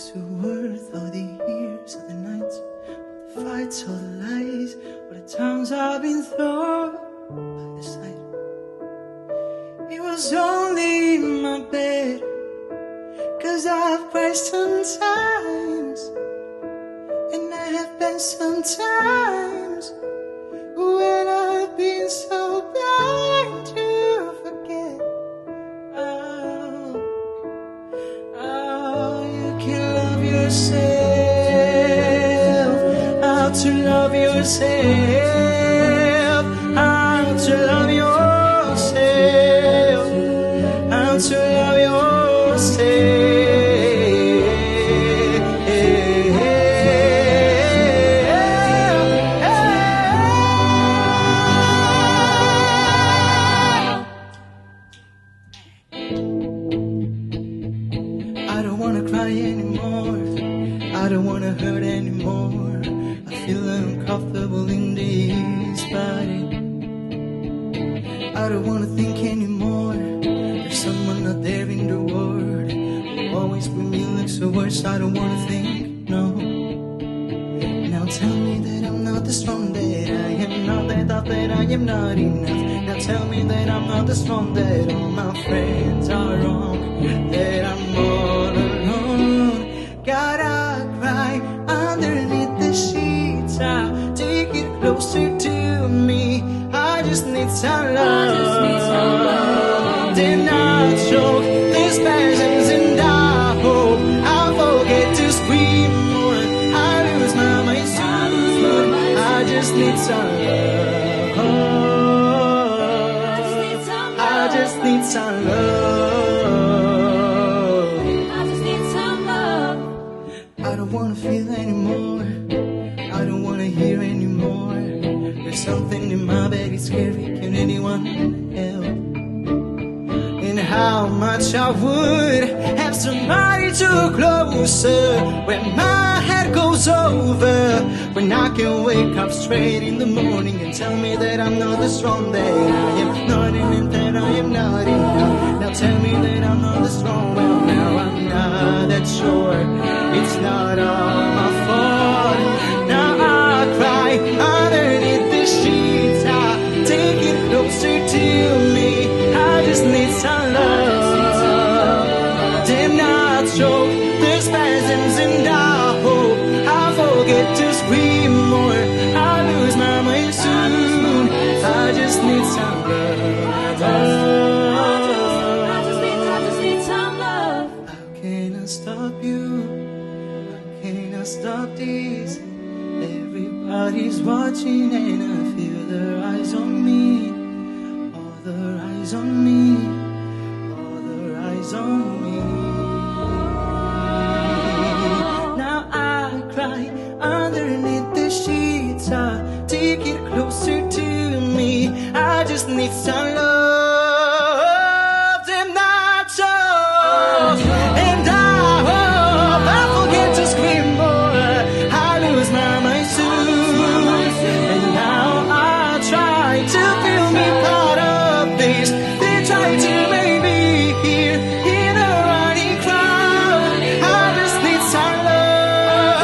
Is it worth all the years, all the nights, all the fights, all the lies, all the times I've been thrown by the side? It was only in my bed, 'cause I've cried sometimes, and I have been sometimes when I've been so blind to forget. Oh, you can love yourself, how to love yourself, how to love yourself, how to love yourself. I don't wanna cry anymore, I don't wanna hurt anymore, I feel uncomfortable in this body. I don't wanna think anymore, there's someone out there in the world who always bring me looks or worse. I don't wanna think, no. Now tell me that I'm not the strong that I am, not that I that I am not enough. Now tell me that I'm not the strong, that all my friends are wrong, that I'm all alone. Gotta cry underneath the sheets, I'll take it closer to me. I just need some love. Then I'll choke the spasms and I hope I'll forget to scream more. I lose my mind soon. I just need some love. I just need some love. I just need some love. I don't wanna feel anymore, I don't wanna hear anymore. There's something in my bed, it's scary, can anyone help? And how much I would have somebody too closer when my head goes over, when I can wake up straight in the morning and tell me that I'm not the strong that I am, not in that I am not enough. Now tell me that I'm not the strong, well now I'm not that sure. It's not all my fault. Now I cry underneath the sheets, I take it closer to me. I just need some love. Then I choke the spasms and I hope I forget to scream more. I lose my mind soon. I just need some love. I just need some love. How can I stop you? How can I stop this? Everybody's watching and I feel their eyes on me. All their eyes on me. All their eyes on me. Now I cry underneath the sheets, I take it closer to me. I just need some love, then not so. And I hope I forget to scream more. I lose my mind soon. And now I try to feel me part of this. They try to make me hear in a running crowd. I just need some love.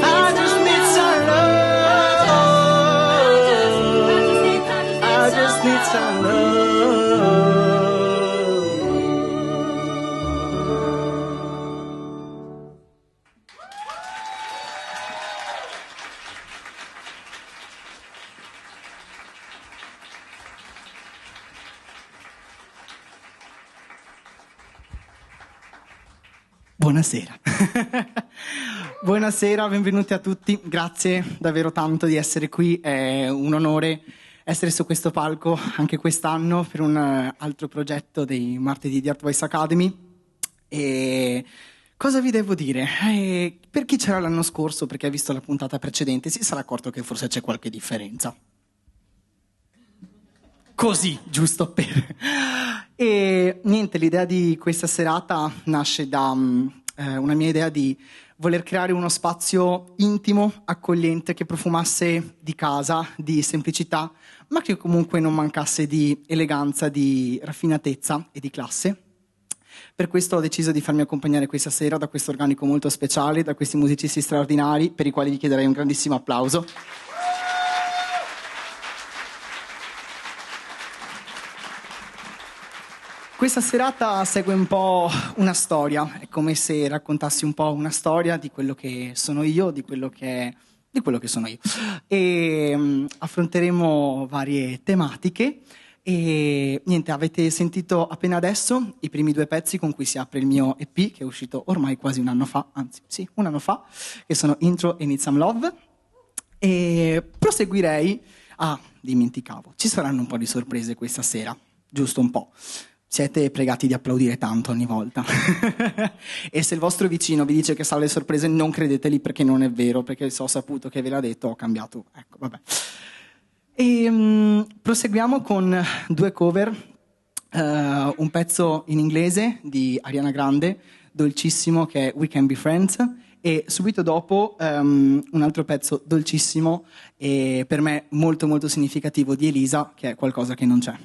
I just need some love. I just need some love. Buonasera. Buonasera, benvenuti a tutti. Grazie davvero tanto di essere qui. È un onore essere su questo palco anche quest'anno per un altro progetto dei Martedì di Art Voice Academy. E cosa vi devo dire? Per chi c'era l'anno scorso, perché ha visto la puntata precedente, si sarà accorto che forse c'è qualche differenza. Così, giusto per... E niente, l'idea di questa serata nasce da una mia idea di voler creare uno spazio intimo, accogliente, che profumasse di casa, di semplicità, ma che comunque non mancasse di eleganza, di raffinatezza e di classe. Per questo ho deciso di farmi accompagnare questa sera da questo organico molto speciale, da questi musicisti straordinari, per i quali vi chiederei un grandissimo applauso. Questa serata segue un po' una storia, è come se raccontassi un po' una storia di quello che sono io, di quello che sono io. E affronteremo varie tematiche e niente, avete sentito appena adesso i primi due pezzi con cui si apre il mio EP, che è uscito ormai quasi un anno fa, anzi sì, un anno fa, che sono Intro e Need Some Love. E proseguirei... Ah, dimenticavo, ci saranno un po' di sorprese questa sera, giusto un po'. Siete pregati di applaudire tanto ogni volta. E se il vostro vicino vi dice che sa le sorprese, non credeteli perché non è vero, perché se ho saputo che ve l'ha detto, ho cambiato. Ecco, vabbè. E proseguiamo con due cover, un pezzo in inglese di Ariana Grande, dolcissimo, che è We Can Be Friends, e subito dopo un altro pezzo dolcissimo e per me molto molto significativo di Elisa, che è Qualcosa che non c'è.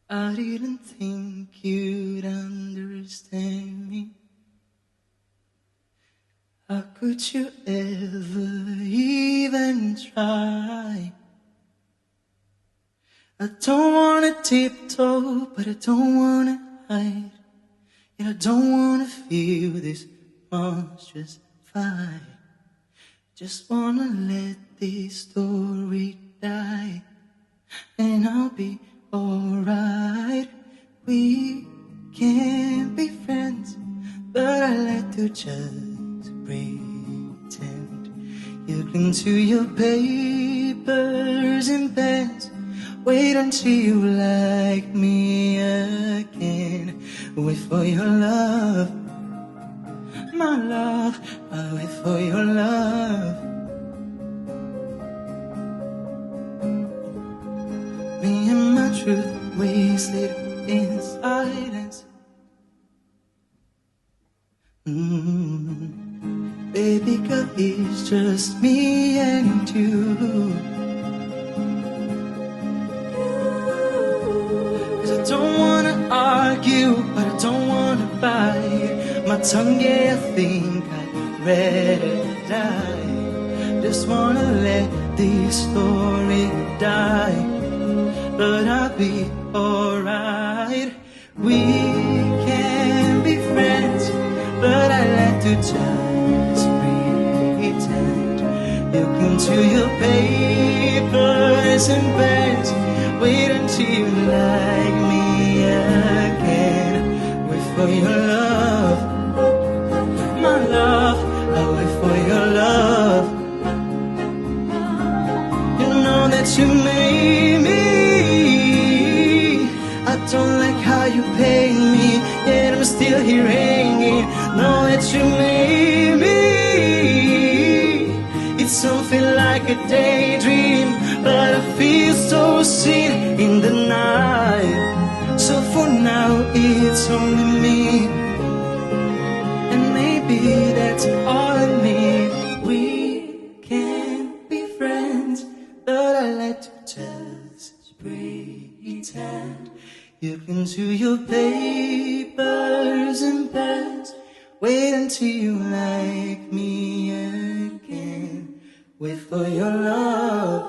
I didn't think you'd understand me. How could you ever even try? I don't wanna tiptoe, but I don't wanna hide. And I don't wanna feel this monstrous fight. Just wanna let this story die, and I'll be alright. We can't be friends, but I like to just pretend. You cling to your papers and pens. Wait until you like me again. Wait for your love, my love. I wait for your love. Me and my truth wasted in silence. Baby girl, it's just me and you. 'Cause I don't wanna argue, but I don't wanna bite my tongue, yeah, I think I'd rather die. Just wanna let this story die, but I'll be alright. We can be friends, but I like to just pretend. Look into your papers and pens. Wait until you like me again. Wait for your love, my love. I'll wait for your love. You know that you made me. I don't like how you pay me, yet I'm still here hanging. Know that you made me. It's something like a daydream, but I feel so seen in the night. So for now it's only me, and maybe that's all I need. We can't be friends, but I like to just pretend. You can do your papers and pens. Wait until you like me again. Wait for your love,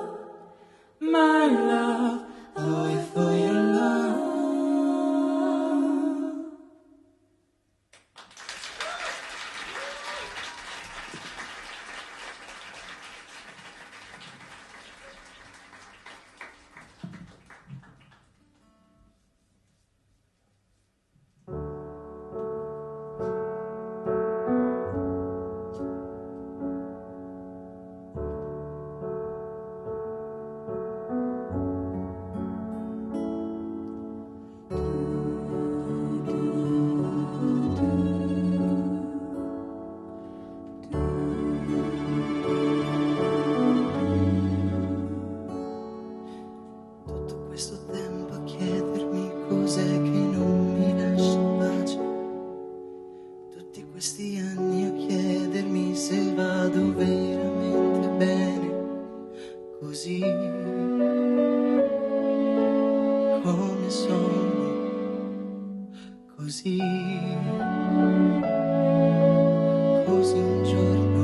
my love. I'll wait for your love. sogno così. Così un giorno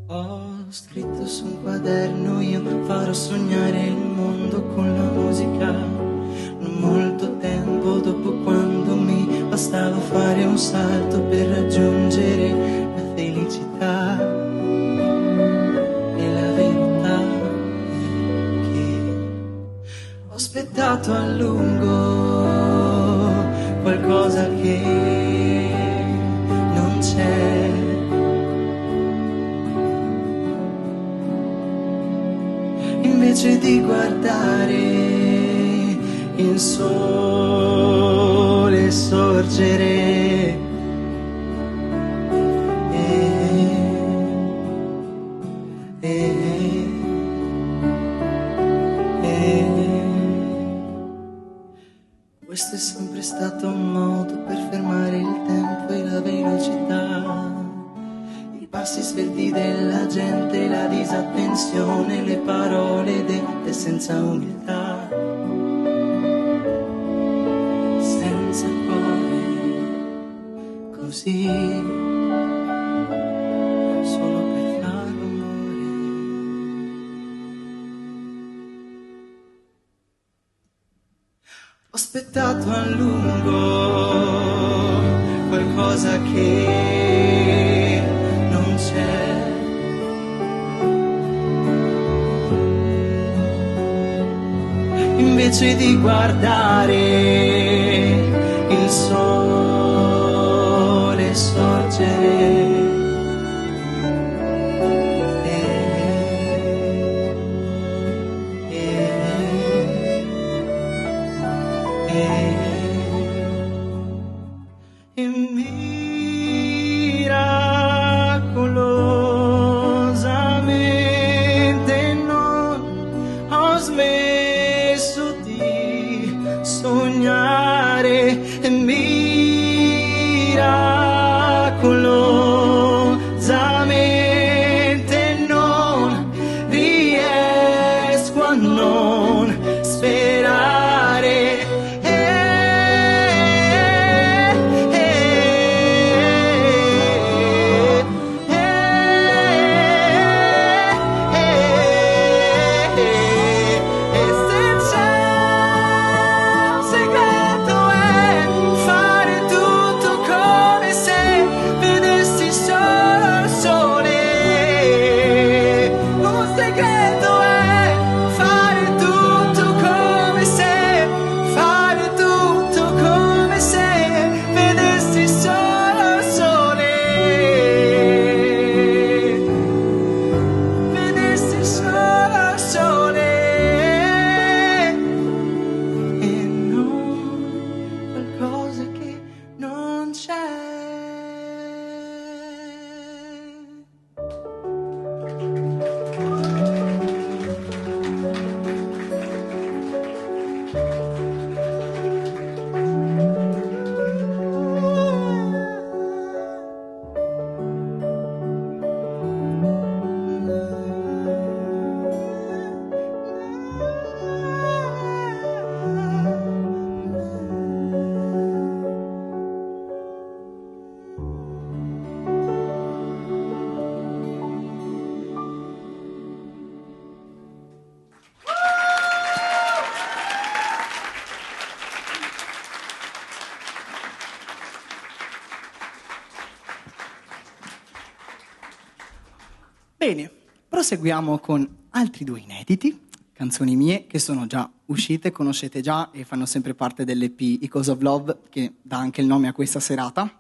ho scritto su un quaderno: io farò sognare il mondo con la musica. Non molto tempo dopo, quando mi bastava fare un salto per raggiungere la felicità. E la verità è che ho aspettato a lungo qualcosa che non c'è. Invece di guardare il sole sorgere, questo è sempre stato un modo per fermare il tempo e la velocità. I passi svelti della gente, la disattenzione, le parole dette senza umiltà, senza cuore, così, solo per far rumore. Ho aspettato a lungo qualcosa che non c'è. Invece di guardare il sole sorgere, e miracolosamente non ho smesso di sognare, e miracolosamente non riesco a non sperare. Bene, proseguiamo con altri due inediti, canzoni mie che sono già uscite, conoscete già e fanno sempre parte dell'EP Echoes of Love, che dà anche il nome a questa serata.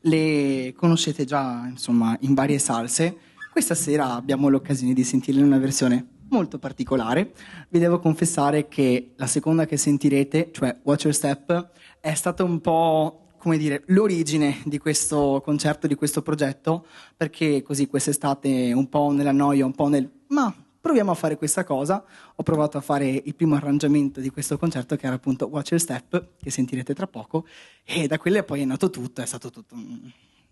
Le conoscete già, insomma, in varie salse. Questa sera abbiamo l'occasione di sentirle in una versione molto particolare. Vi devo confessare che la seconda che sentirete, cioè Watch Your Step, è stata un po', come dire, l'origine di questo concerto, di questo progetto, perché così quest'estate, un po' nella noia, un po' ma proviamo a fare questa cosa, ho provato a fare il primo arrangiamento di questo concerto, che era appunto Watch Your Step, che sentirete tra poco, e da quelle poi è nato tutto, è stato tutto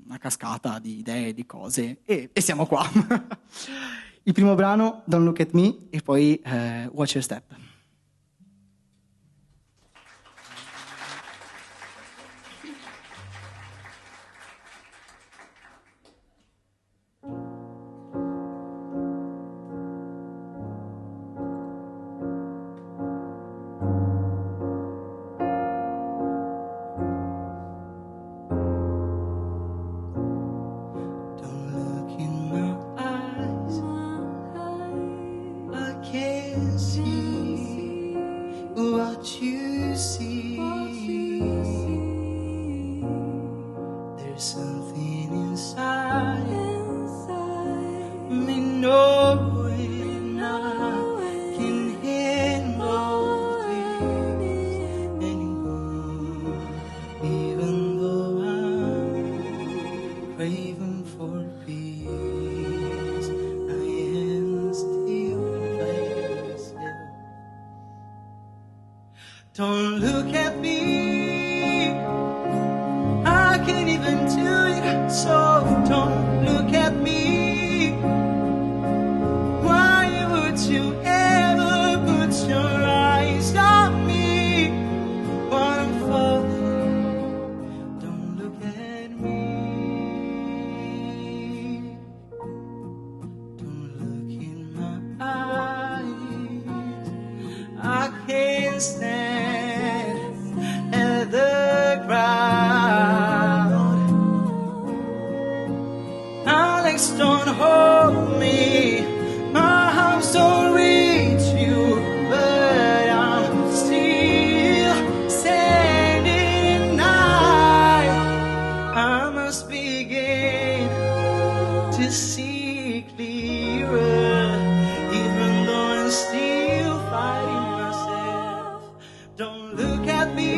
una cascata di idee, di cose, e siamo qua. Il primo brano, Don't Look at Me, e poi Watch Your Step. what you see. There's something inside me knowing I can handle this anymore, even though I'm craving for peace. I am still myself. Don't look at me, I can't even do it, so don't look at me. Why would you ever put your eyes on me? When I'm falling, don't look at me. Don't look in my eyes, I can't stand at the crowd. Alex, don't hold me, my arms don't reach you, but I'm still standing. I must begin to see clearer, even though I'm still fighting myself. Don't look at me,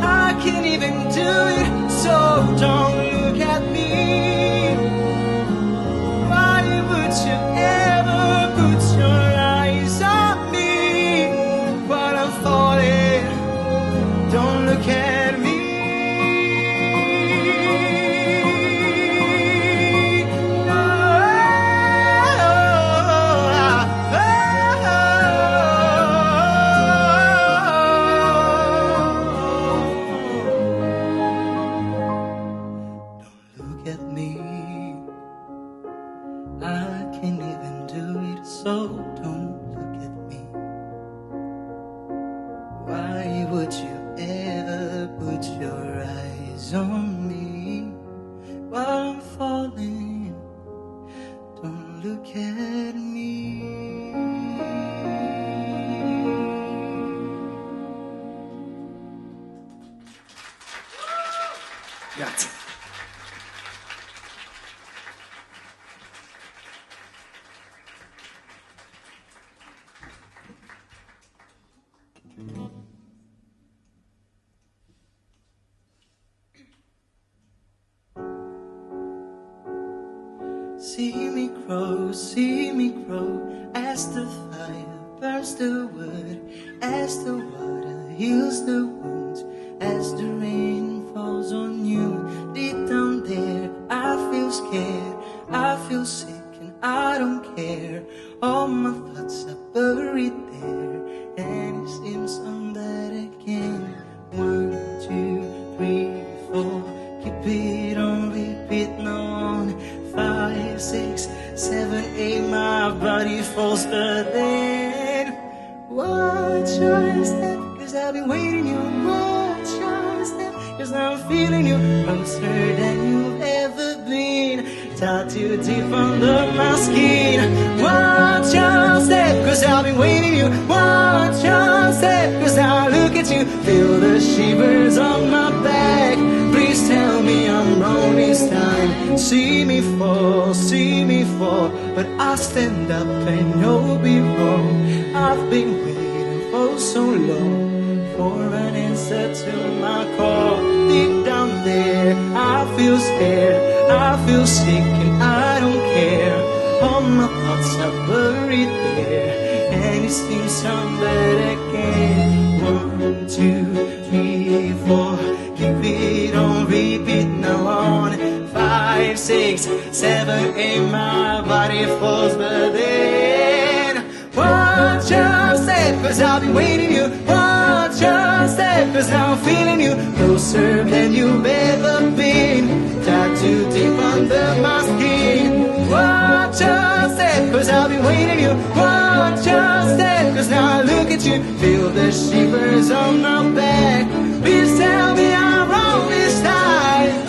I can't even do it, so don't look at me. Why would you ever put your eyes on me? While I'm falling, don't look at me. Don't look at me, I can't even do it, so don't look at me. Why would you ever put your eyes on me while I'm falling? Don't look at me. Grazie. See me grow, as the fire burns the wood, as the water heals the wounds, as the rain falls on you. Deep down there, I feel scared, I feel sick, and I don't care. All my thoughts are buried there, and it seems I'm that again. 1, 2, 3, 4, keep it on repeat now on. 5, 6, 7, 8, my body falls, but then watch your step, cause I've been waiting you. Watch your step, cause now I'm feeling you closer than you've ever been. Tattooed deep under my skin. Watch your step, cause I've been waiting you. Watch your step, cause now I look at you, feel the shivers on my back. Please tell me I'm wrong this time. See me fall, but I stand up and you'll be wrong. I've been waiting for so long for an answer to my call. Deep down there, I feel scared, I feel sick, and I don't care. All my thoughts are buried there, and it seems I'm bad again. 1, 2, 3, 4, keep it on repeat now on. 5, 6, 7, 8, my body falls, but then watch your step, cause I've been waiting you. Watch your step, cause now I'm feeling you closer than you've ever been. Tattooed deep under my skin. Watch your step, cause I've been waiting you. Watch your step, cause now I look at you, feel the shivers on my back. Please tell me I'm wrong this time.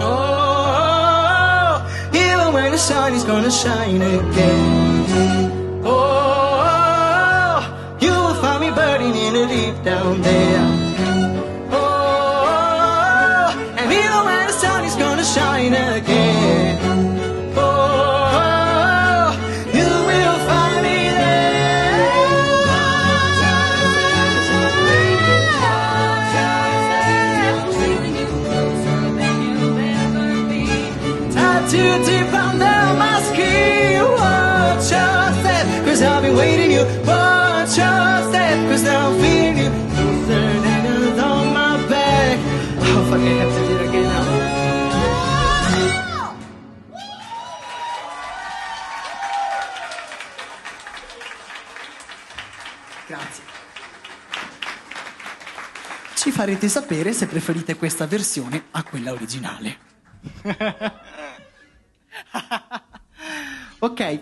Oh, even when the sun is gonna shine again. Oh, you believe down there. Oh, and even when the sun is gonna shine again, oh, you will find me there. Tied too deep under my skin. Watch your step, 'cause I've been waiting you. Watch your step, 'cause now I'm feeling you. Closer than on my back. Oh, fuck, I have to do it again now. Grazie. Ci farete sapere se preferite questa versione a quella originale. Ok,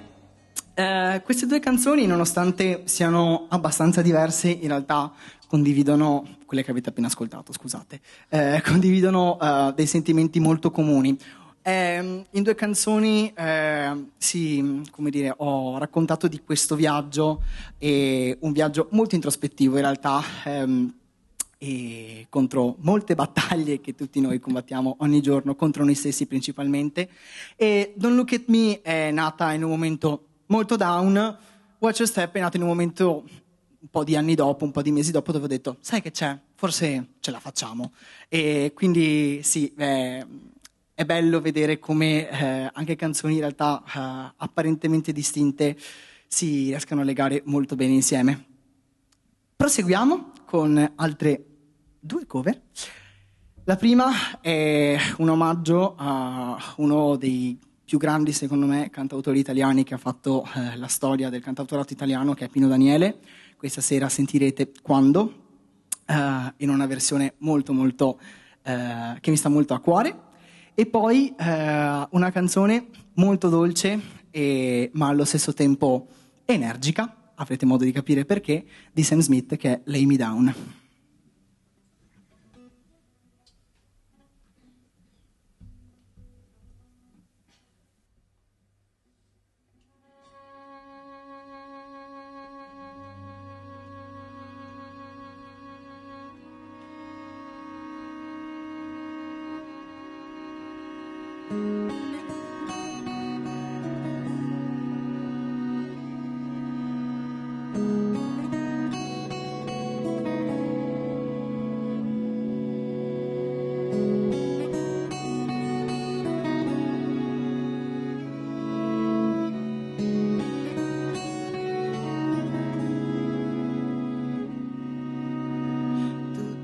queste due canzoni, nonostante siano abbastanza diverse, in realtà condividono, quelle che avete appena ascoltato, scusate, condividono dei sentimenti molto comuni. In due canzoni come dire, ho raccontato di questo viaggio, un viaggio molto introspettivo in realtà, e contro molte battaglie che tutti noi combattiamo ogni giorno, contro noi stessi principalmente. E Don't Look at Me è nata in un momento molto down, Watch Your Step è nata in un momento un po' di anni dopo, un po' di mesi dopo, dove ho detto, sai che c'è? Forse ce la facciamo. E quindi sì, è bello vedere come anche canzoni in realtà apparentemente distinte si riescano a legare molto bene insieme. Proseguiamo con altre due cover. La prima è un omaggio a uno dei più grandi, secondo me, cantautori italiani che ha fatto la storia del cantautorato italiano, che è Pino Daniele. Questa sera sentirete Quando, in una versione molto molto che mi sta molto a cuore. E poi una canzone molto dolce ma allo stesso tempo energica, avrete modo di capire perché, di Sam Smith, che è Lay Me Down.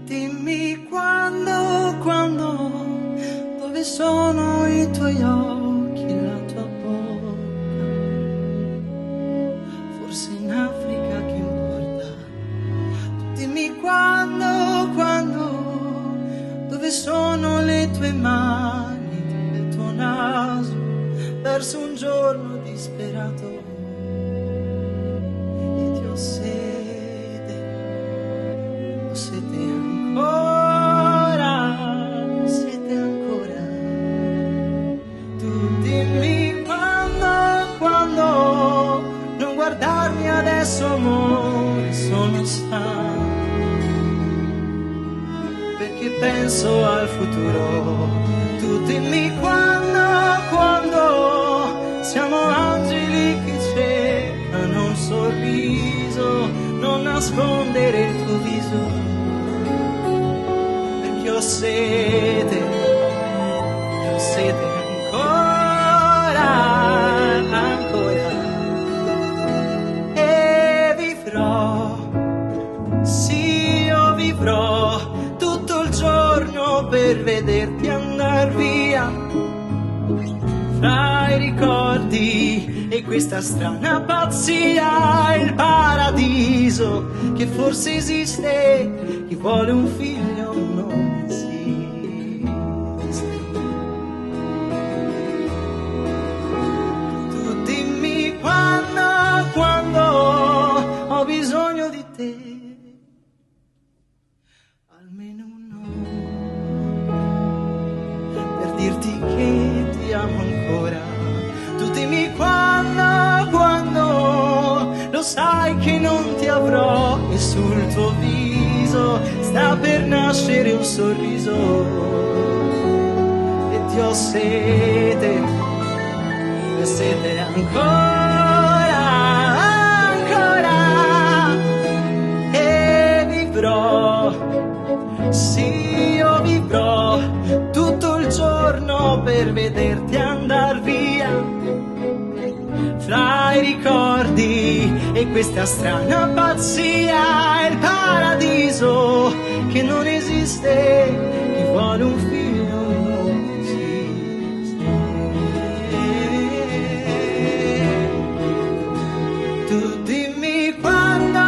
Dimmi quando, dove sono i tuoi occhi e la tua bocca? Forse in Africa, che importa? Dimmi quando, dove sono le tue mani, il tuo naso, verso un giorno disperato. E ti ho sete ancora. Tu dimmi quando, non guardarmi adesso, amore, sono stanco, perché penso al futuro. Tu dimmi quando, siamo angeli che cercano un sorriso, non nascondere il tuo viso. Ho sete ancora, e vivrò, sì, io vivrò tutto il giorno per vederti andar via, fra i ricordi e questa strana pazzia, il paradiso che forse esiste, chi vuole un figlio non ho bisogno di te, almeno un'ora, per dirti che ti amo ancora. Tu dimmi quando, lo sai che non ti avrò e sul tuo viso sta per nascere un sorriso. E ti ho sete ancora, ancora, e vivrò, sì, io vivrò tutto il giorno per vederti andar via, fra i ricordi e questa strana pazzia. È il paradiso che non esiste, chi vuole un figlio non esiste. Tu dimmi quando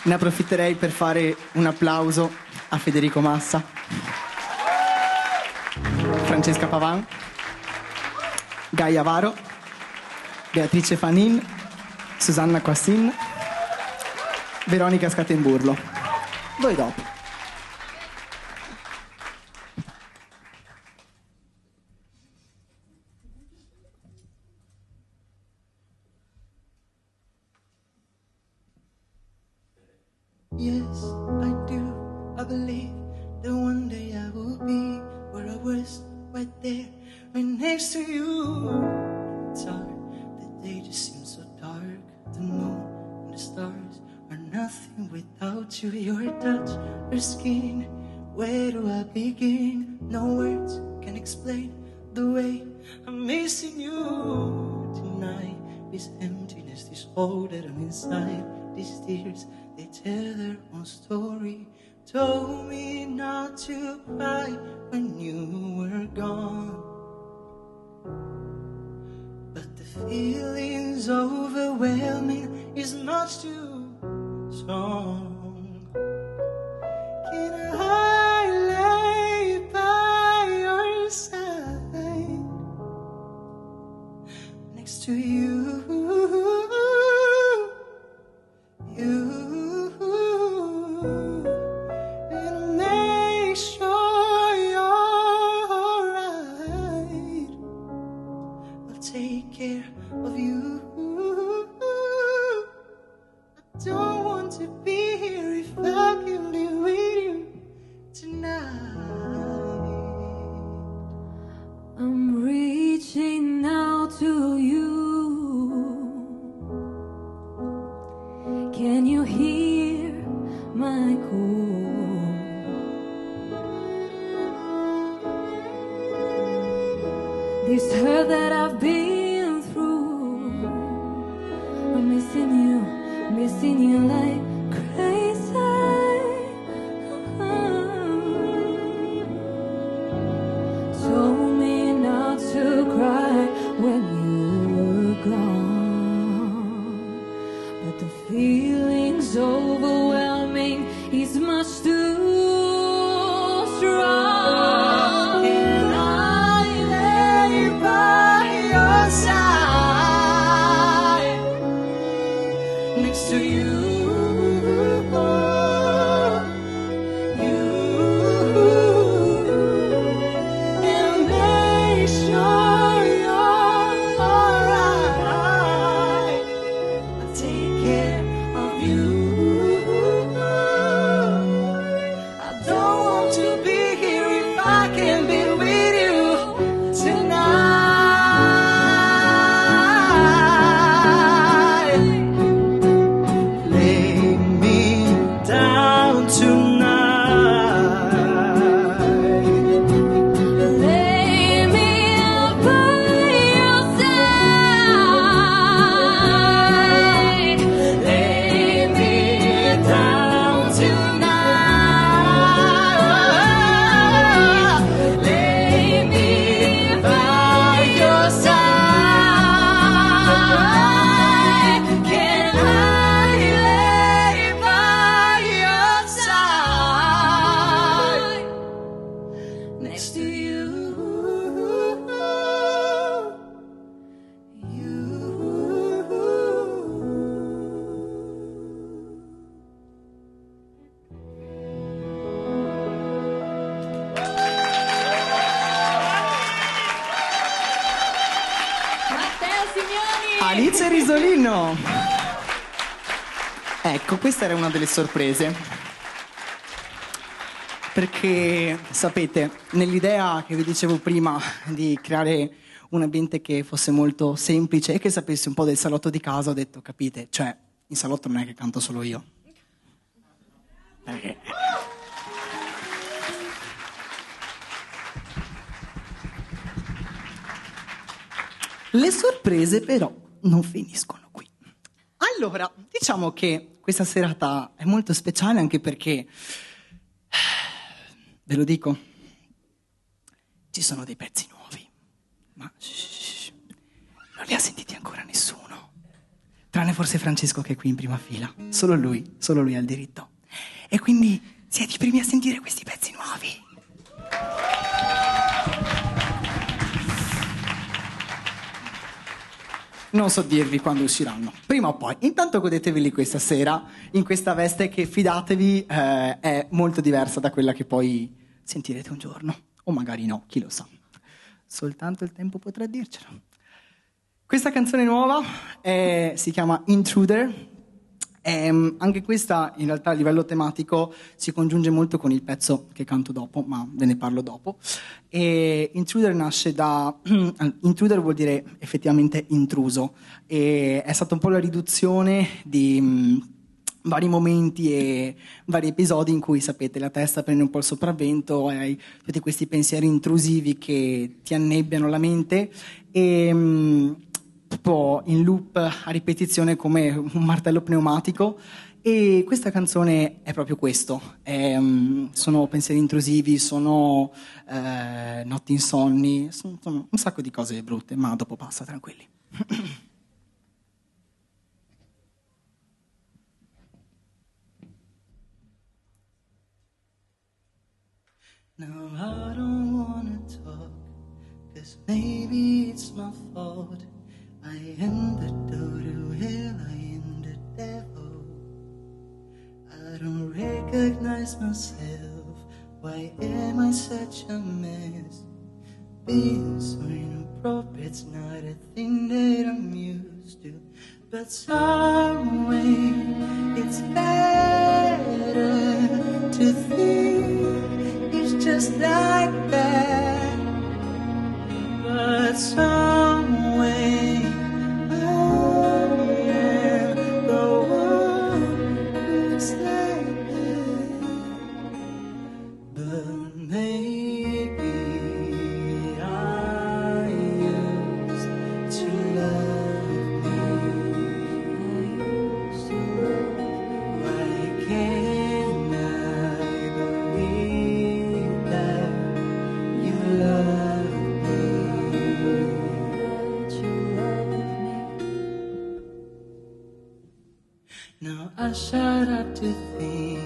Ne approfitterei per fare un applauso a Federico Massa, Francesca Pavan, Gaia Varo, Beatrice Fanin, Susanna Quassin, Veronica Scatenburlo. Voi dopo. Yes, I do. I believe that one day I will be where I was, right there, right next to you. It's hard, the day just seems so dark. The moon and the stars are nothing without you. Your touch, your skin, where do I begin? No words can explain the way I'm missing you tonight. This emptiness, this hole that I'm inside, these tears, they tell their own story. Told me not to cry when you were gone, but the feeling's overwhelming, is much too strong. Can I lay by your side, next to you? And make sure you're alright. I'll take care of you. I don't want to be here if I can be with you tonight. I'm reaching out to you. Can you hear my call? This hurt that I've been through, I'm missing you like crazy. Told me not to cry when you were gone, but the feeling's overwhelming, it's much too strong. And I lay by your side, next to you. And make sure you're alright. I'll take care of you. I don't want to be here if I can be with you tonight. Lay me down tonight. Lay me up by your side. Lay me down tonight. Lay me by your side. Can I lay by your side? Alice Risolino! Ecco, questa era una delle sorprese. Perché, sapete, nell'idea che vi dicevo prima di creare un ambiente che fosse molto semplice e che sapesse un po' del salotto di casa, ho detto, capite, cioè, in salotto non è che canto solo io. Perché... Le sorprese però non finiscono qui. Allora, diciamo che questa serata è molto speciale anche perché, ve lo dico, ci sono dei pezzi nuovi, ma non li ha sentiti ancora nessuno, tranne forse Francesco che è qui in prima fila, solo lui ha il diritto. E quindi siete i primi a sentire questi pezzi nuovi. Non so dirvi quando usciranno, prima o poi. Intanto godeteveli questa sera, in questa veste che, fidatevi, è molto diversa da quella che poi sentirete un giorno. O magari no, chi lo sa. Soltanto il tempo potrà dircelo. Questa canzone nuova si chiama Intruder. Anche questa in realtà a livello tematico si congiunge molto con il pezzo che canto dopo, ma ve ne parlo dopo. E Intruder nasce da... Intruder vuol dire effettivamente intruso, e è stata un po' la riduzione di vari momenti e vari episodi in cui, sapete, la testa prende un po' il sopravvento, hai tutti questi pensieri intrusivi che ti annebbiano la mente e... un po' in loop a ripetizione come un martello pneumatico, e questa canzone è proprio questo. Sono pensieri intrusivi, sono notti insonni, sono un sacco di cose brutte, ma dopo passa, tranquilli. Now I don't wanna talk, 'cause maybe it's my fault. I am the door to hell, I am the devil. I don't recognize myself, why am I such a mess? Being so inappropriate's not a thing that I'm used to. But some way it's better to think it's just like that. But some way I shut up to think,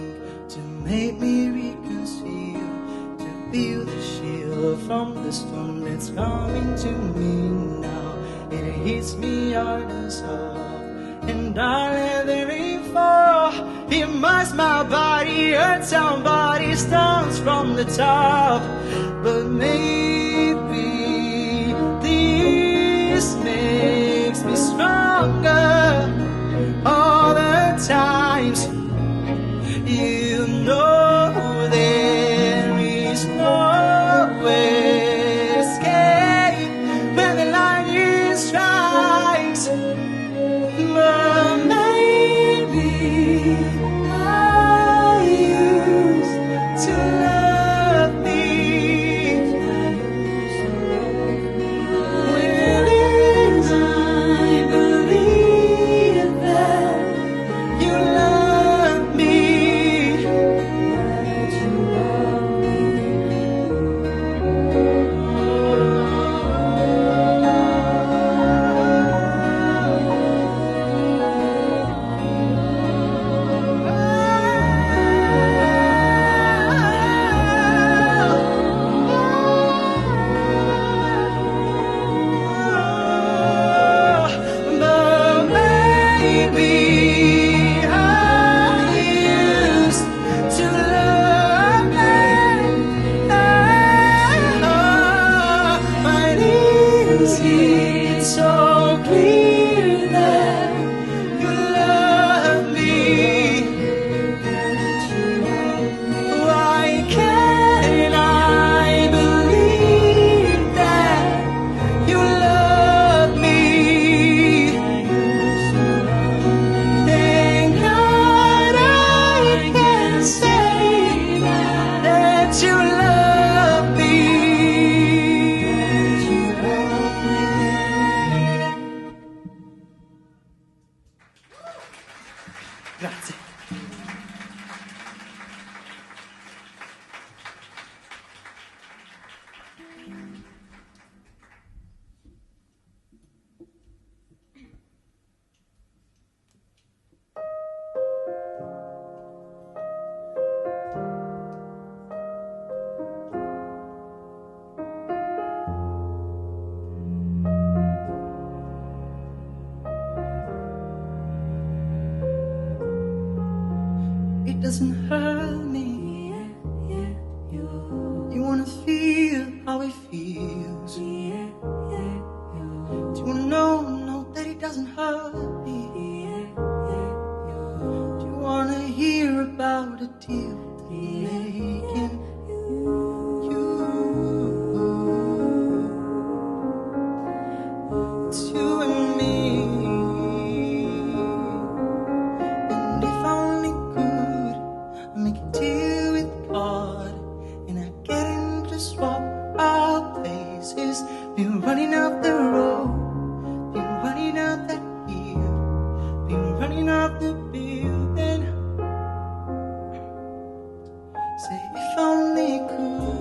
to make me reconcile, to build a shield from the storm that's coming to me now. It hits me hard and soft, and I let the rain fall. It marks my body, hurts somebody, stones from the top. But maybe this makes me stronger. All the times you know there is no escape when the lightning strikes. But maybe I used to love me. When I believe that you love doesn't hurt me. You wanna feel how it feels. Do you wanna know that it doesn't hurt me? Do you wanna hear about a deal that we're making? It's you and me. And if I only could, I'd make a deal with God, and I'd get him to swap our places. Been running up the road, been running up that hill, been running up the building. Say if I only could.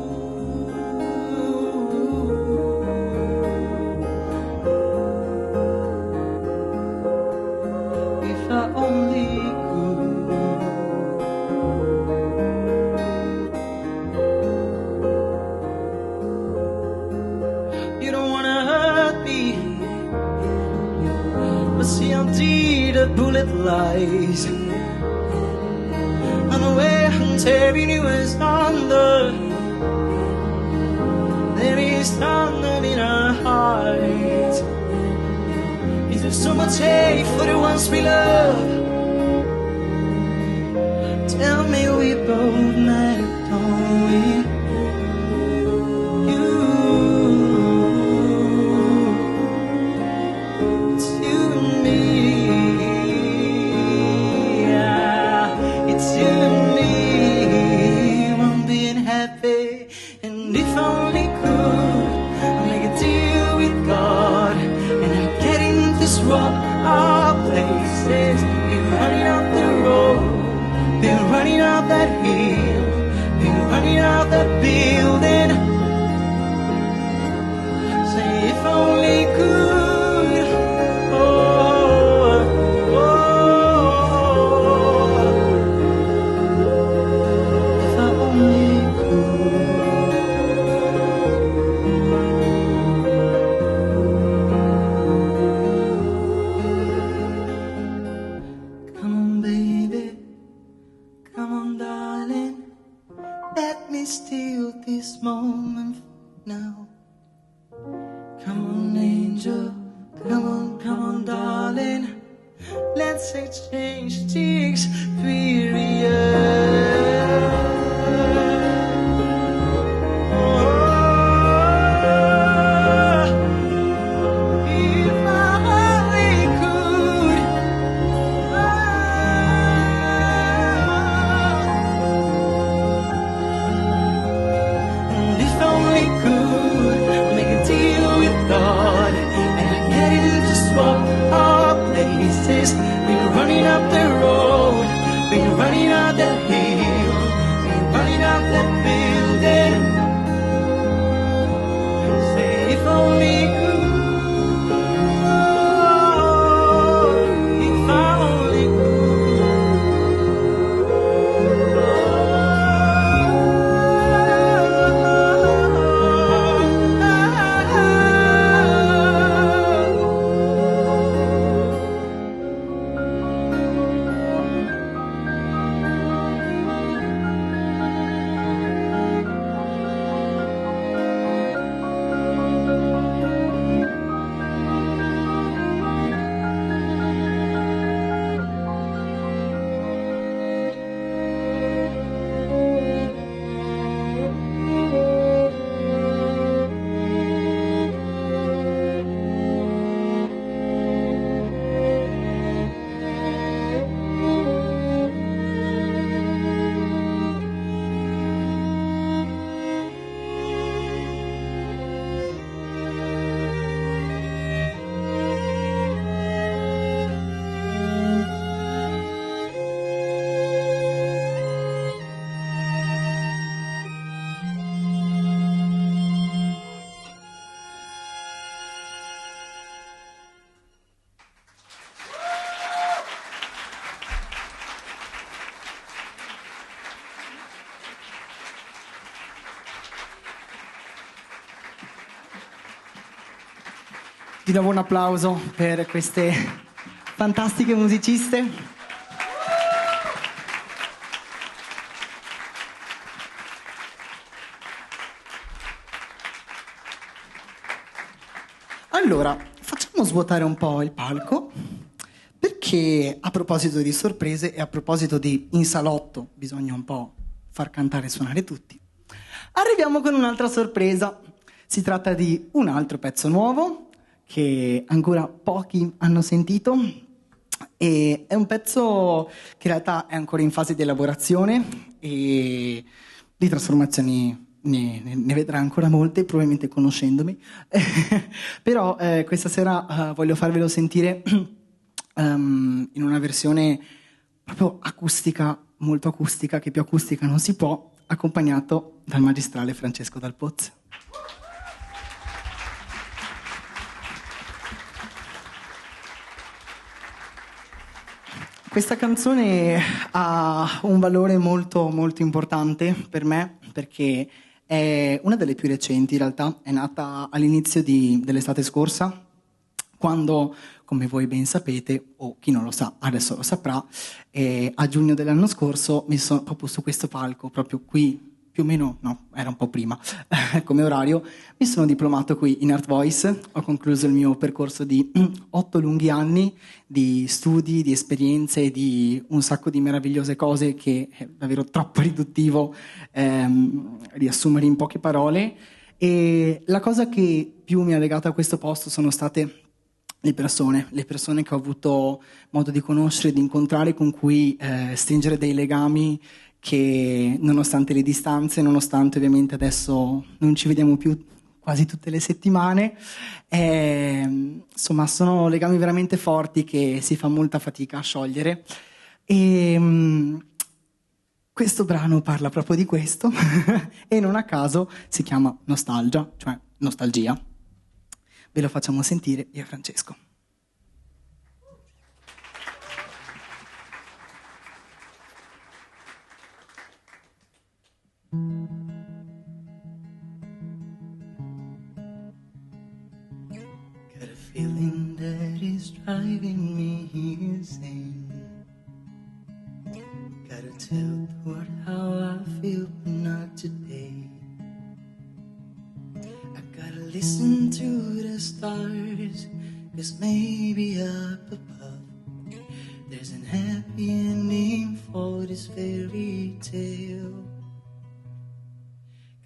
If I only could. You don't wanna hurt me, but see how deep the bullet lies. And the way I'm tearing you is thunder. There is thunder in our hearts. Is there so much hate for the ones we love? Tell me we both matter, don't we? You, it's you and me. Yeah, it's you and me. I'm being happy, and if I only could, I'd make a deal with God, and I'd get him to swap our places. Been running up the road, been running up that hill, been running up that building. Say if I only could. Oh, oh, if I only could. Come on, baby. Come on, darling. Let me steal this moment now. Come on, angel. Come on, darling. Let's exchange the experience. Oh, if I only could. And if I only could, I'd make a deal with God, and I'd get him to swap our places. Been running up the road, been running up that hill, been running up that building. Say if only could, if I only Di nuovo un applauso per queste fantastiche musiciste. Allora, facciamo svuotare un po' il palco, perché a proposito di sorprese e a proposito di in salotto bisogna un po' far cantare e suonare tutti, arriviamo con un'altra sorpresa. Si tratta di un altro pezzo nuovo che ancora pochi hanno sentito e è un pezzo che in realtà è ancora in fase di elaborazione e di trasformazioni ne vedrà ancora molte, probabilmente conoscendomi. Però questa sera voglio farvelo sentire in una versione proprio acustica, molto acustica, che più acustica non si può, accompagnato dal magistrale Francesco Dal Pozzo. Questa canzone ha un valore molto molto importante per me, perché è una delle più recenti in realtà, è nata all'inizio dell'estate scorsa, quando, come voi ben sapete, o chi non lo sa adesso lo saprà, a giugno dell'anno scorso mi sono proprio su questo palco, proprio qui, più o meno, no, era un po' prima, come orario, mi sono diplomato qui in Art Voice, ho concluso il mio percorso di 8 lunghi anni di studi, di esperienze, di un sacco di meravigliose cose che è davvero troppo riduttivo riassumere in poche parole, e la cosa che più mi ha legato a questo posto sono state le persone che ho avuto modo di conoscere, di incontrare, con cui stringere dei legami che, nonostante le distanze, nonostante ovviamente adesso non ci vediamo più quasi tutte le settimane, insomma sono legami veramente forti che si fa molta fatica a sciogliere. E questo brano parla proprio di questo e non a caso si chiama Nostalgia, cioè nostalgia. Ve lo facciamo sentire io e Francesco. Got a feeling that is driving me insane. Gotta tell the world how I feel, but not today. I gotta listen to the stars, 'cause maybe up above there's an happy ending for this fairy tale.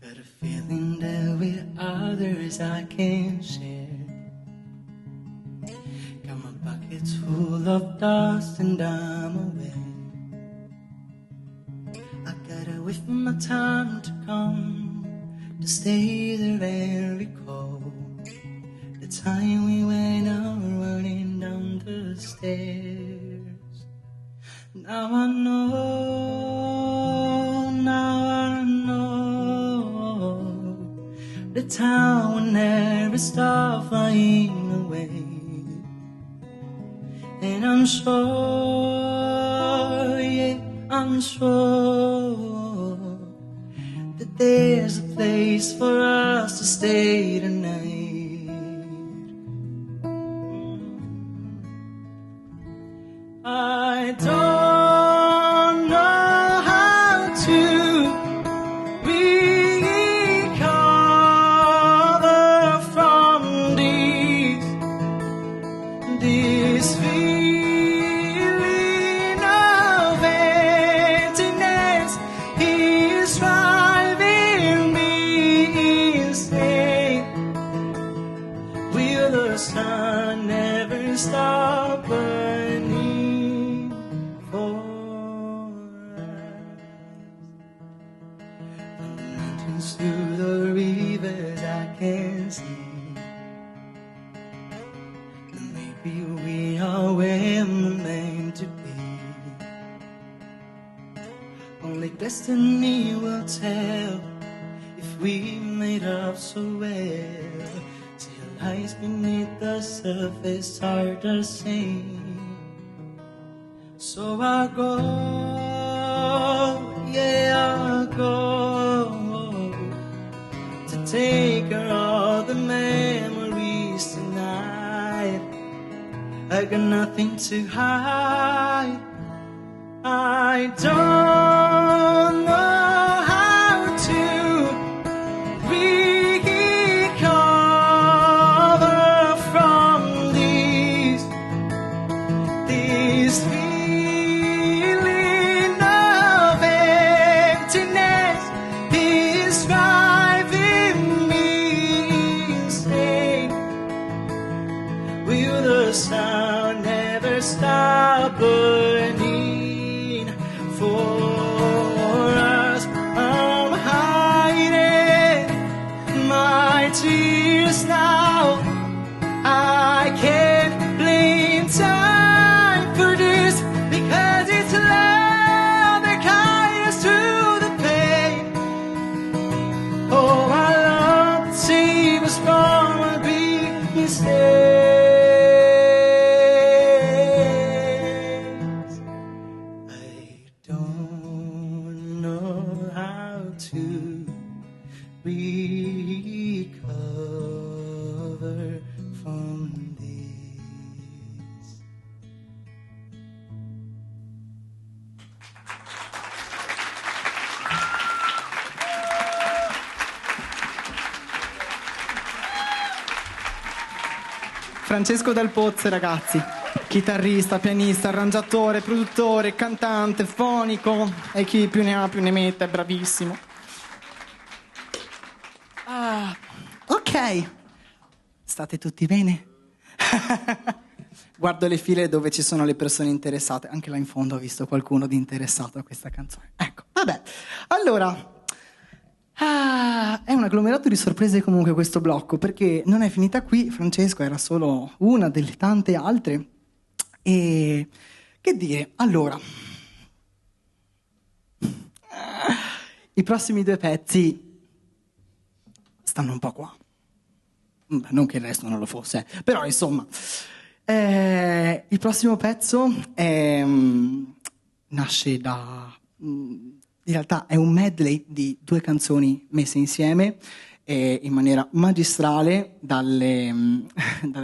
Got a feeling that with others I can share. Got my pockets full of dust and I'm away. I gotta wait for my time to come, to stay there and recall the time we went out running down the stairs. Now I know the time will never stop flying away. And I'm sure, yeah, I'm sure that there's a place for us to stay tonight. I don't know how to recover from this feeling of emptiness is driving me insane. Will the sun never stop burning for us? From the mountains to the rivers I can see. Maybe we are where we're meant to be. Only destiny will tell if we made up so well. Still lies beneath the surface are the same. So I go, yeah, I go to take her all the memories tonight. I got nothing to hide. I don't know how to recover to recover from this. Francesco Dal Pozzo, ragazzi, chitarrista, pianista, arrangiatore, produttore, cantante, fonico e chi più ne ha più ne mette, è bravissimo. Ok, state tutti bene? Guardo le file dove ci sono le persone interessate, anche là in fondo ho visto qualcuno di interessato a questa canzone. Ecco, vabbè, allora... è un agglomerato di sorprese comunque questo blocco, perché non è finita qui, Francesco era solo una delle tante altre. E che dire, allora, i prossimi 2 pezzi stanno un po' qua. Non che il resto non lo fosse, però insomma, il prossimo pezzo nasce da... in realtà è un medley di 2 canzoni messe insieme in maniera magistrale dalle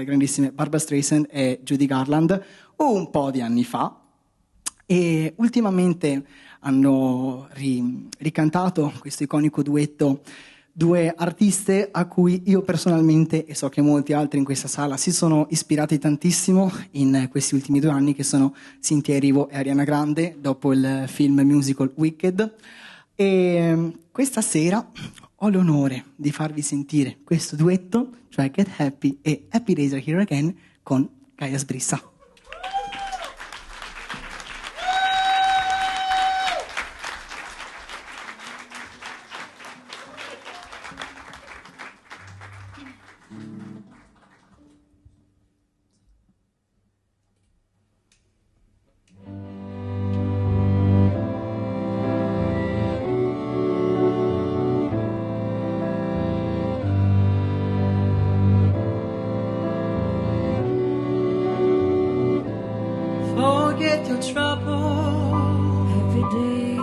grandissime Barbra Streisand e Judy Garland un po' di anni fa, e ultimamente hanno ricantato questo iconico duetto 2 artiste a cui io personalmente, e so che molti altri in questa sala, si sono ispirati tantissimo in questi ultimi 2 anni, che sono Cynthia Erivo e Ariana Grande, dopo il film musical Wicked. E questa sera ho l'onore di farvi sentire questo duetto, cioè Get Happy e Happy Days Are Here Again, con Gaia Sbrissa. Forget your trouble Every day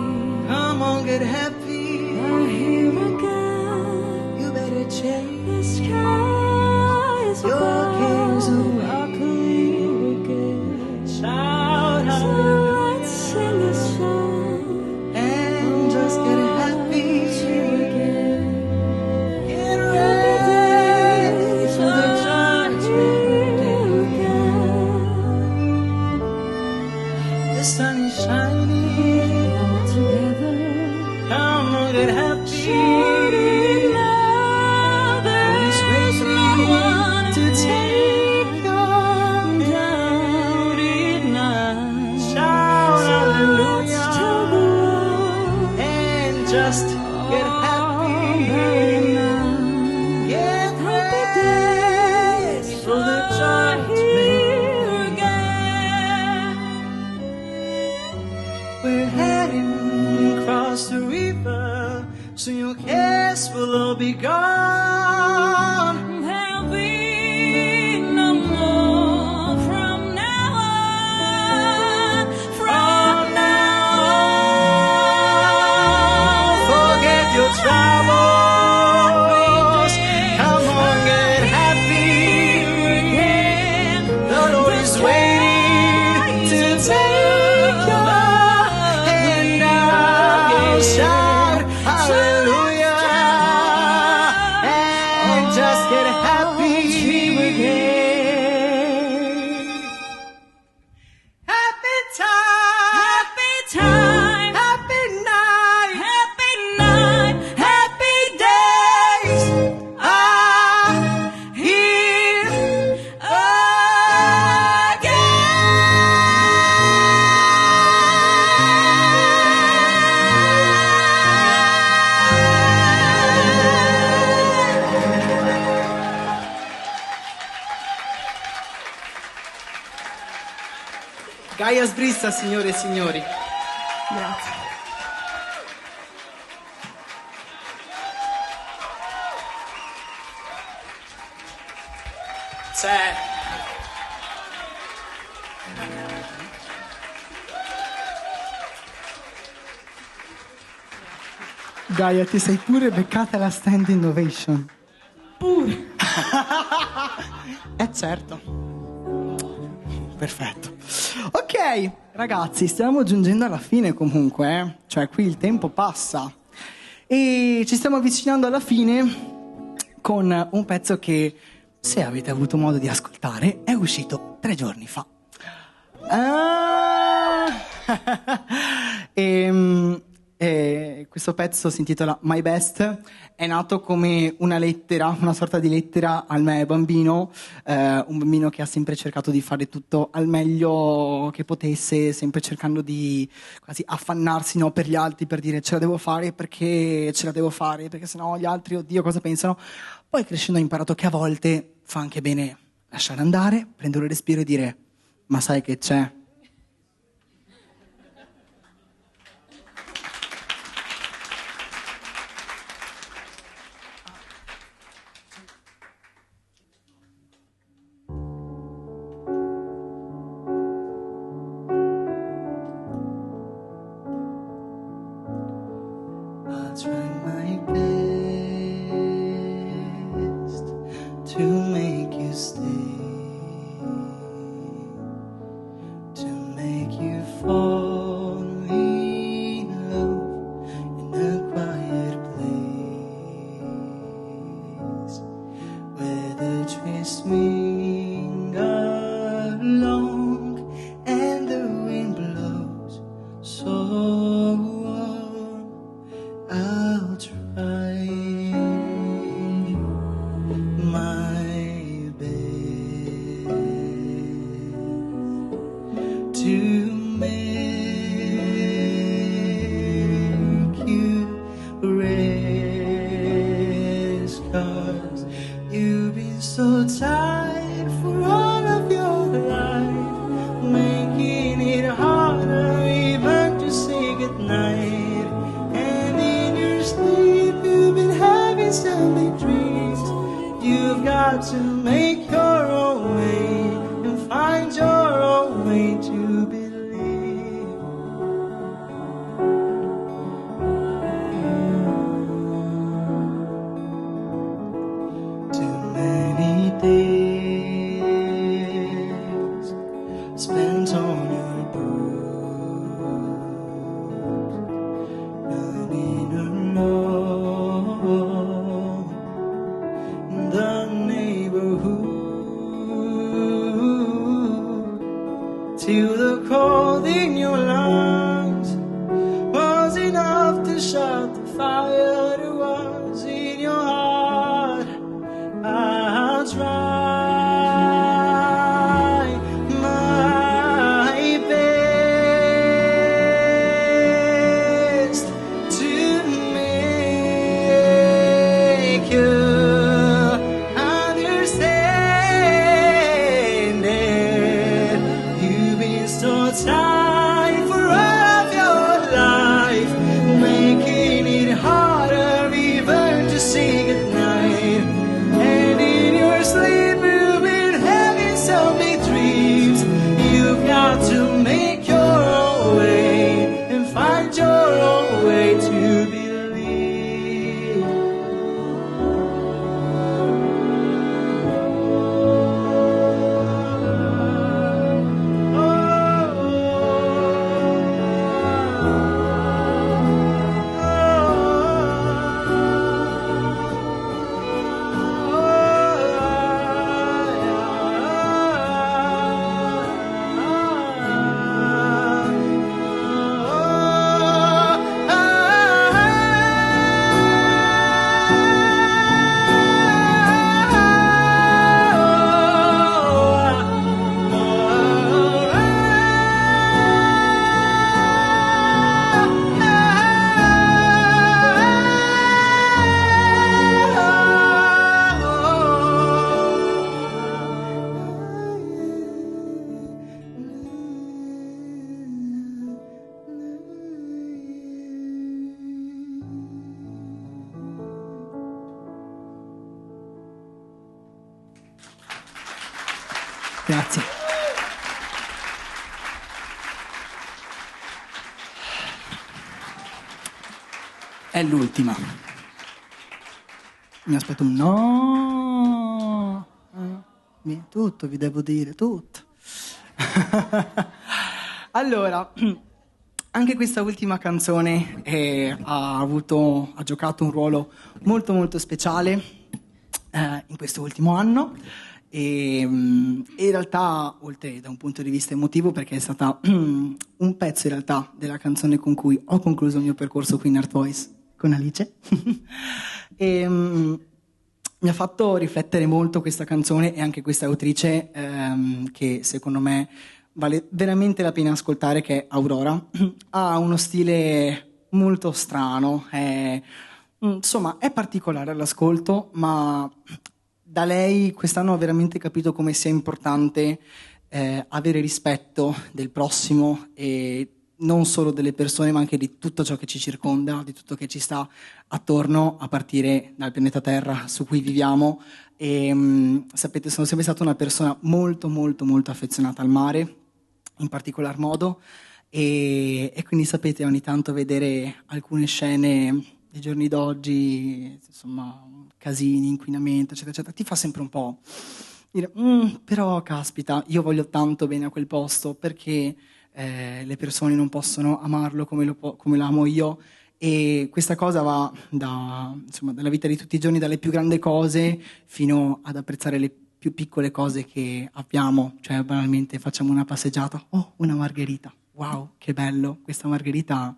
Come on, get happy. I'm here again. You better change The sky is your cares above. away. I believe again. Shout So hallelujah let's sing a song. and just get You happy. again. Get ready for the judgment day. The sun is shining. Together. Come on, get happy. There's no one to take your Shout hallelujah and just get happy. Get ready for the judgment. We're heading across the river, so your cares will all be gone. There'll be no more from now on. From now on. Forget your troubles. Come on, get happy. The Lord is waiting to take your hand now. Shout hallelujah and just get happy. Happy time, Happy time, happy night, happy night, happy days are here again. Gaia Sbrissa, signore e signori. Grazie. C'è. Gaia, ti sei pure beccata la standing ovation. Pure. Certo. Perfetto. Ok, ragazzi, stiamo giungendo alla fine comunque, eh? Cioè qui il tempo passa. E ci stiamo avvicinando alla fine con un pezzo che, se avete avuto modo di ascoltare, è uscito 3 giorni fa. Questo pezzo si intitola My Best, è nato come una lettera, una sorta di lettera al me bambino, un bambino che ha sempre cercato di fare tutto al meglio che potesse, sempre cercando di quasi affannarsi, no, per gli altri, per dire ce la devo fare perché ce la devo fare, perché sennò gli altri, oddio, cosa pensano? Poi crescendo ha imparato che a volte fa anche bene lasciare andare, prendere un respiro e dire ma sai che c'è? I'll try my best to make you stay, to make you fall in love in a quiet place where the trees swing along and the wind blows so warm. I'll try my best to make you rest, 'cause you've been so tired for all of your life, making it harder even to say goodnight. And in your sleep you've been having so many dreams. You've got to make your own way and find your own way to believe. Too many days spent on your boat, running alone in the neighborhood, till the cold in your lungs was enough to shut the fire that was in your heart. I'll try my best to make you understand it. You've been so tired for all of your life, making it harder even to say goodnight. And in your sleep you've been having so many dreams. You've got to make your own way and find your own way to believe. Grazie. È l'ultima. Mi aspetto un no. Tutto, vi devo dire, tutto. Allora, anche questa ultima canzone ha giocato un ruolo molto molto speciale in questo ultimo anno. E in realtà, oltre da un punto di vista emotivo, perché è stata un pezzo in realtà della canzone con cui ho concluso il mio percorso qui in Art Voice con Alice. E mi ha fatto riflettere molto questa canzone e anche questa autrice che secondo me vale veramente la pena ascoltare, che è Aurora. Ha uno stile molto strano, insomma è particolare all'ascolto, ma da lei quest'anno ho veramente capito come sia importante avere rispetto del prossimo e non solo delle persone, ma anche di tutto ciò che ci circonda, di tutto che ci sta attorno, a partire dal pianeta Terra su cui viviamo. E sapete, sono sempre stata una persona molto molto molto affezionata al mare, in particolar modo, e quindi sapete, ogni tanto vedere alcune scene dei giorni d'oggi, insomma, casini, inquinamento, eccetera, eccetera, ti fa sempre un po' dire, però caspita, io voglio tanto bene a quel posto, perché le persone non possono amarlo come lo amo io. E questa cosa va dalla vita di tutti i giorni, dalle più grandi cose fino ad apprezzare le più piccole cose che abbiamo. Cioè, banalmente facciamo una passeggiata, una margherita, wow, che bello, questa margherita,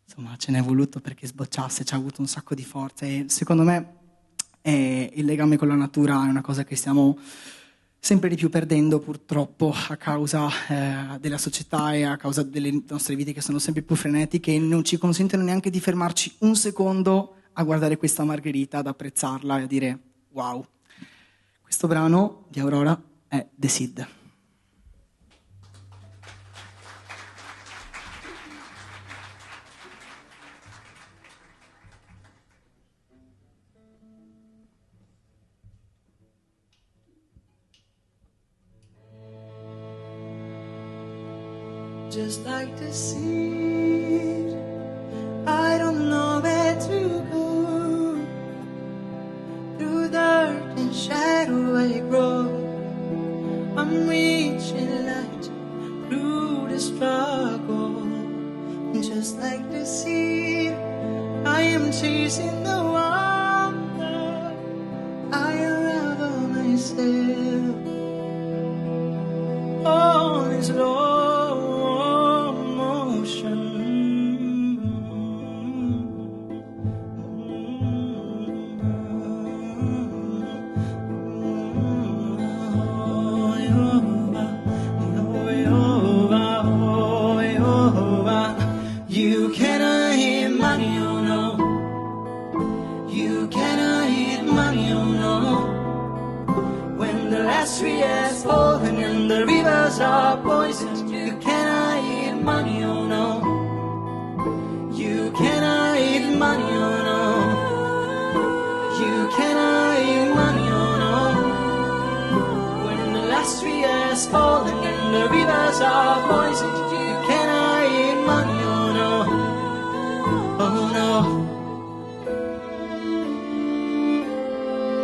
insomma, ce n'è voluto perché sbocciasse, ci ha avuto un sacco di forza. E secondo me il legame con la natura è una cosa che stiamo sempre di più perdendo, purtroppo, a causa della società e a causa delle nostre vite che sono sempre più frenetiche e non ci consentono neanche di fermarci un secondo a guardare questa margherita, ad apprezzarla e a dire wow. Questo brano di Aurora è The Seed. Just like the seed, I don't know where to go. Through dirt and shadow I grow. I'm reaching light through the struggle. Just like the seed, I am chasing the wonder. I unravel myself on this slow motion. You cannot hit money, oh no. You cannot hit money, oh no. When the last tree has fallen and the rivers are poisoned, you cannot hit money, oh no. You cannot hit money, oh no. You cannot hit money, oh no. When the last tree has fallen and the rivers are poisoned, you cannot hit money, oh no. Oh no.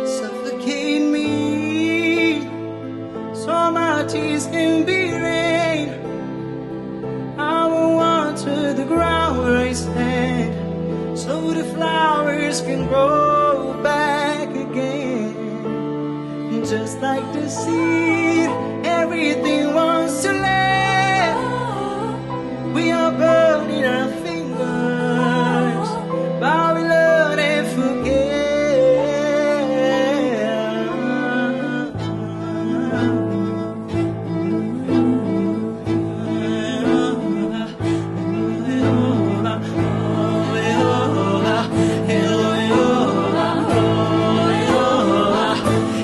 Suffocate me, so my tears can be rain. I will water the ground where I stand, so the flowers can grow back again. Just like the seed, everything wants to land. We are burning our fingers, but we learn and forget.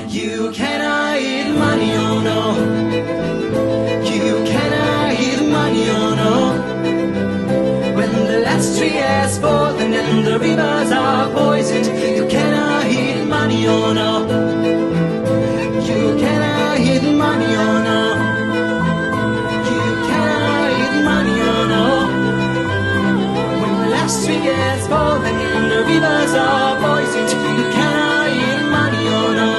You cannot eat money, oh no. rivers are poisoned. Can I eat money or no?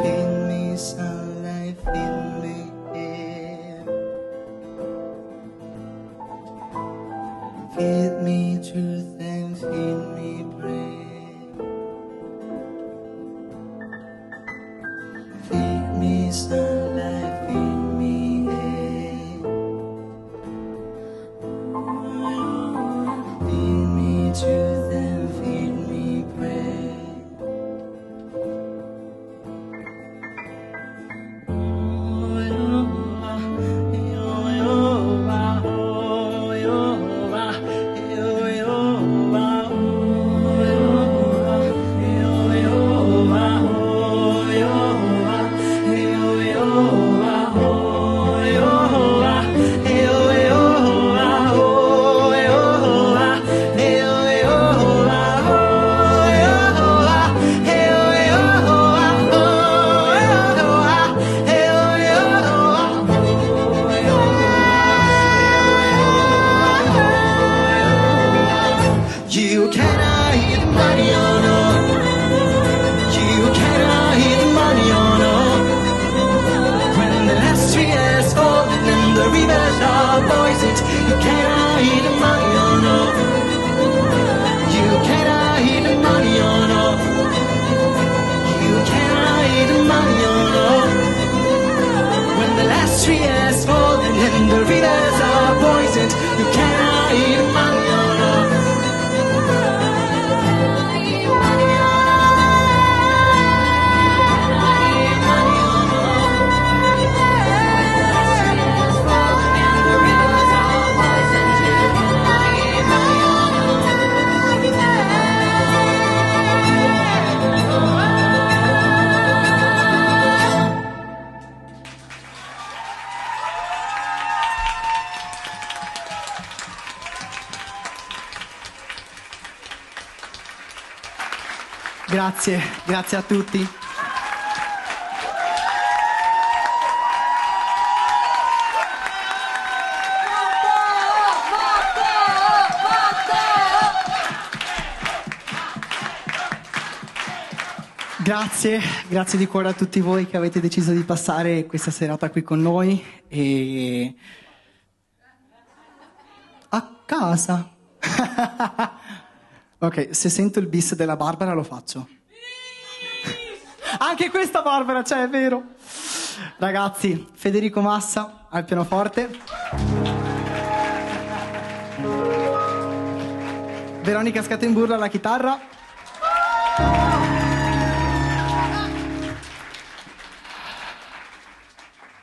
Feed me sunlight, feed me air. Feed me truth and feed me prayer. Feed me sunlight, feed me air. Feed me truth and feed me prayer. You cannot eat the money or no. You cannot eat the money or no. When the last tree has fallen and the rivers are poisoned, you cannot eat the money or no. You cannot eat the money or no. You cannot eat the money or no. When the last tree has fallen and the rivers are poisoned, you cannot eat the money or no. Grazie, grazie a tutti. Grazie di cuore a tutti voi che avete deciso di passare questa serata qui con noi e a casa. Ok, se sento il bis della Barbara lo faccio. Anche questa Barbara c'è, è vero. Ragazzi, Federico Massa al pianoforte. Veronica Scatenburla alla chitarra.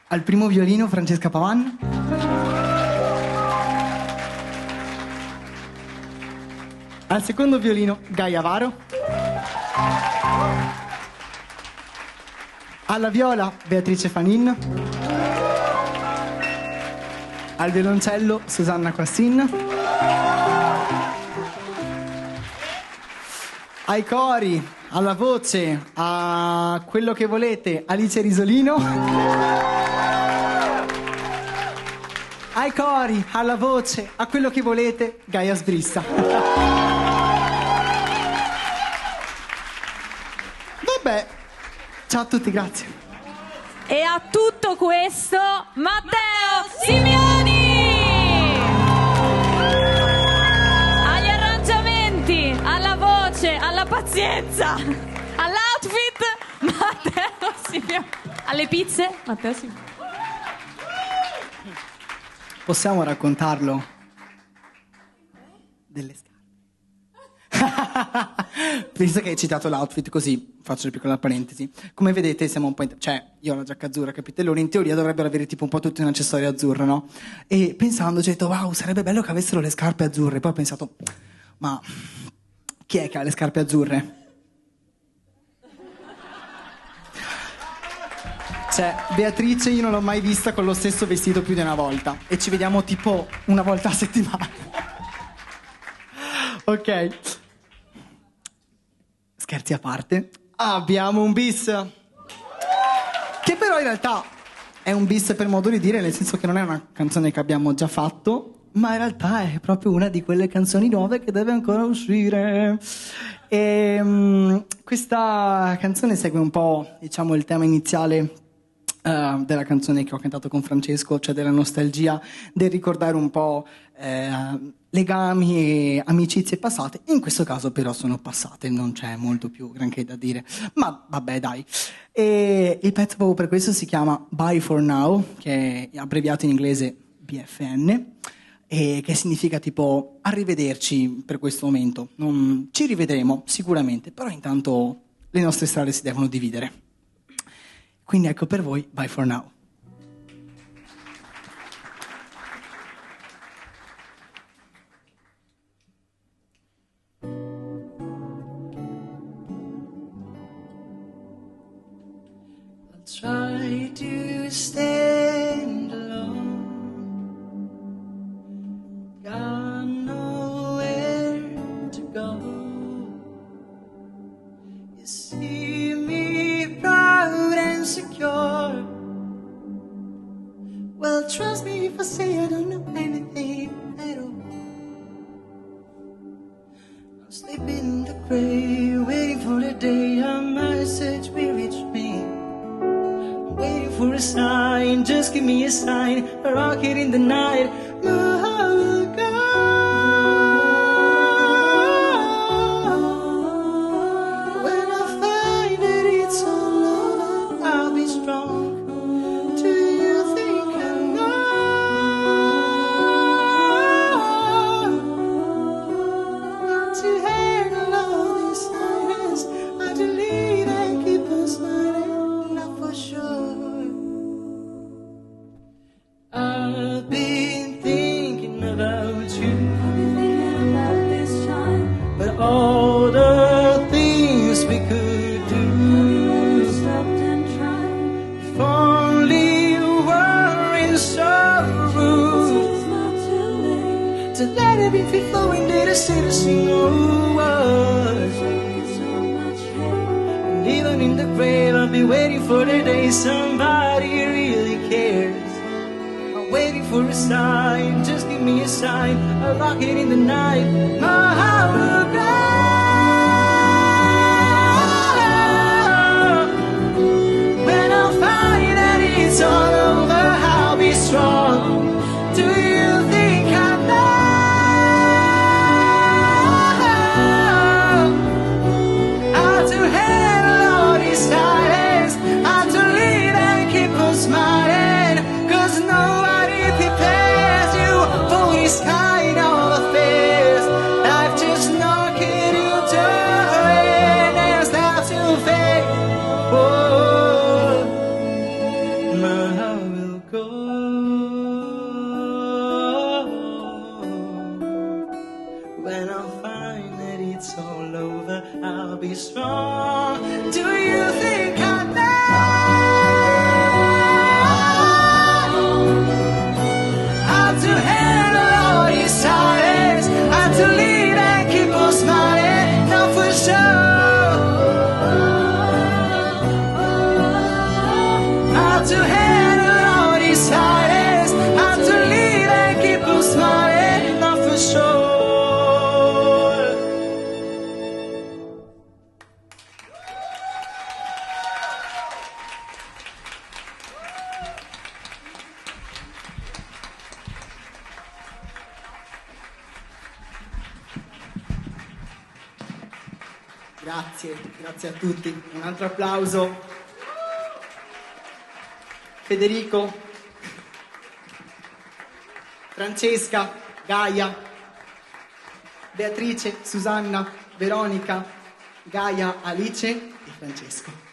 Al primo violino Francesca Pavan. Al secondo violino Gaia Varo. Alla viola Beatrice Fanin. Al violoncello Susanna Quassin. Ai cori, alla voce, a quello che volete Alice Risolino. Ai cori, alla voce, a quello che volete Gaia Sbrissa. Vabbè, ciao a tutti, grazie. E a tutto questo Matteo Simioni! Agli arrangiamenti, alla voce, alla pazienza, all'outfit Matteo Simioni. Alle pizze Matteo Simioni. Possiamo raccontarlo? Delle scarpe. Visto che hai citato l'outfit, così faccio una piccola parentesi. Come vedete siamo un po'... Cioè, io ho la giacca azzurra, capite? Loro in teoria dovrebbero avere tipo un po' tutti un accessorio azzurro, no? E pensando, ho detto, wow, sarebbe bello che avessero le scarpe azzurre. Poi ho pensato, ma chi è che ha le scarpe azzurre? Cioè, Beatrice io non l'ho mai vista con lo stesso vestito più di una volta. E ci vediamo tipo una volta a settimana. Ok. Scherzi a parte. Abbiamo un bis. Che però in realtà è un bis per modo di dire, nel senso che non è una canzone che abbiamo già fatto, ma in realtà è proprio una di quelle canzoni nuove che deve ancora uscire. Questa canzone segue un po', diciamo, il tema iniziale della canzone che ho cantato con Francesco, cioè della nostalgia, del ricordare un po' legami e amicizie passate. In questo caso però sono passate, non c'è molto più granché da dire, ma vabbè dai. E il pezzo proprio per questo si chiama Bye for Now, che è abbreviato in inglese BFN, e che significa tipo arrivederci per questo momento. Ci rivedremo sicuramente, però intanto le nostre strade si devono dividere. Quindi ecco per voi Bye for Now. I'll try to stand alone. Got nowhere to go. You see me proud and secure. Well, trust me if I say I don't know anything at all. I'm sleeping in the grave, waiting for the day a message will reach me. I'm waiting for a sign, just give me a sign, a rocket in the night. My God. When I find that it's all over, I'll be strong. Do you think I know? To handle all this silence, I delete and keep on smiling, not for sure. I've been thinking about you, but all the things we could do. If only you weren't so rude to let it be free flowing, did I say the single word? And even in the grave, I'll be waiting for the day somebody really cares. I'm waiting for a sign, just give me a sign, a rocket in the night. My heart will go. When I find that it's all over, I'll be strong. Do you think I know? How to handle all this silence, how to lead and keep on smiling, 'cause nobody prepares you for this kind of affairs. Life just knocking you down and starts to fade. Oh, my heart will go. When I find that it's all over, I'll be strong. Do you think I know? How to handle all this silence, how to lead and keep on smiling, not for sure. How to handle all this silence, how to lead and keep on smiling, not for sure. Grazie a tutti. Un altro applauso. Federico, Francesca, Gaia, Beatrice, Susanna, Veronica, Gaia, Alice e Francesco.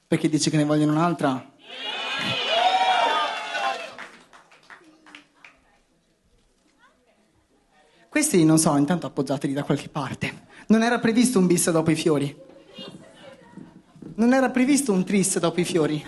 Perché dici che ne vogliono un'altra? Questi, non so, intanto appoggiateli da qualche parte. Non era previsto un bis dopo i fiori. Non era previsto un tris dopo i fiori.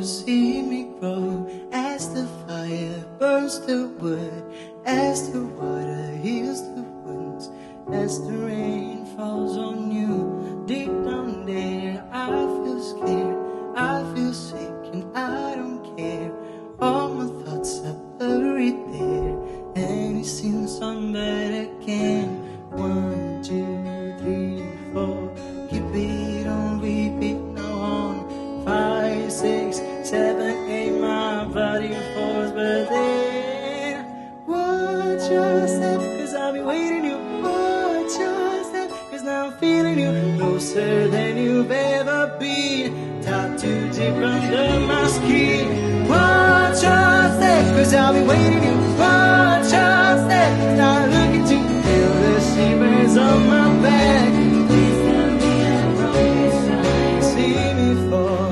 See me grow, as the fire burns the wood, as the water heals the wounds, as the rain falls on you. Deep down there, I feel scared, I feel sick, and I don't care. All my thoughts are buried there, and it seems I'm better again. 1, 2, 3, 4, keep it on repeat now on. 5, 6, 7, 8, my body falls, but then watch your step, cause I'll be waiting you. Watch your step, cause now I'm feeling you closer than you've ever been. Tattooed deep under my skin. Watch your step, cause I'll be waiting you. Watch your step, cause now I'm looking to feel the shivers on my back.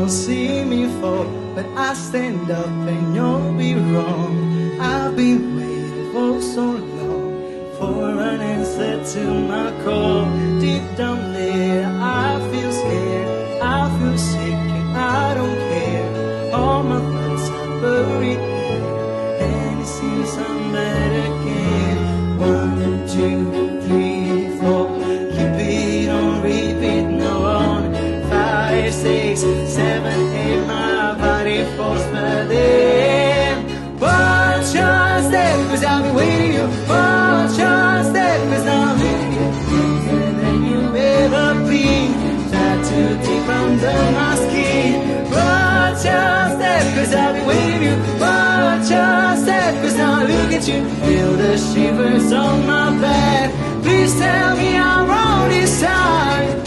See me fall, but I stand up and you'll be wrong. I've been waiting for so long for an answer to my call. Deep down there, I feel scared, I feel sick, and I don't care. All my thoughts are buried there, and it seems I'm better again. 1, 2, 3, 4, keep it on repeat now on. 5, 6, 7, 8, my body falls but then watch your step, cause I'll be waiting you. Watch your step, cause now I'm leaving you closer than you've ever been. Tattooed deep under my skin. Watch your step, cause I'll be waiting you. Watch your step, cause now I look at you, feel the shivers on my back. Please tell me I'm wrong this time.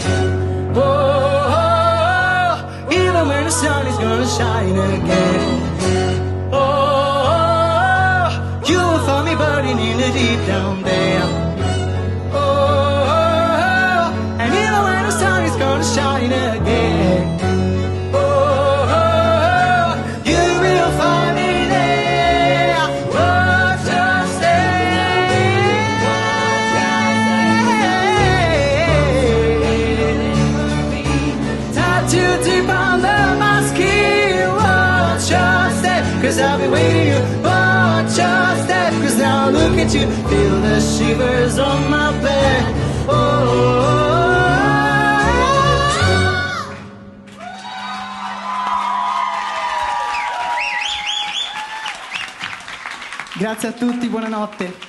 Even when the sun is gonna shine again. Oh, you will find me burning in the deep down there. Oh, and even when the sun is gonna shine again. Oh, you will find me there. Watch us stay. Tattooed deep under my skin. Watch your step, cause I'll be waiting you. Watch your step, cause now I look at you, feel the shivers on my back. Oh. Grazie a tutti, buonanotte.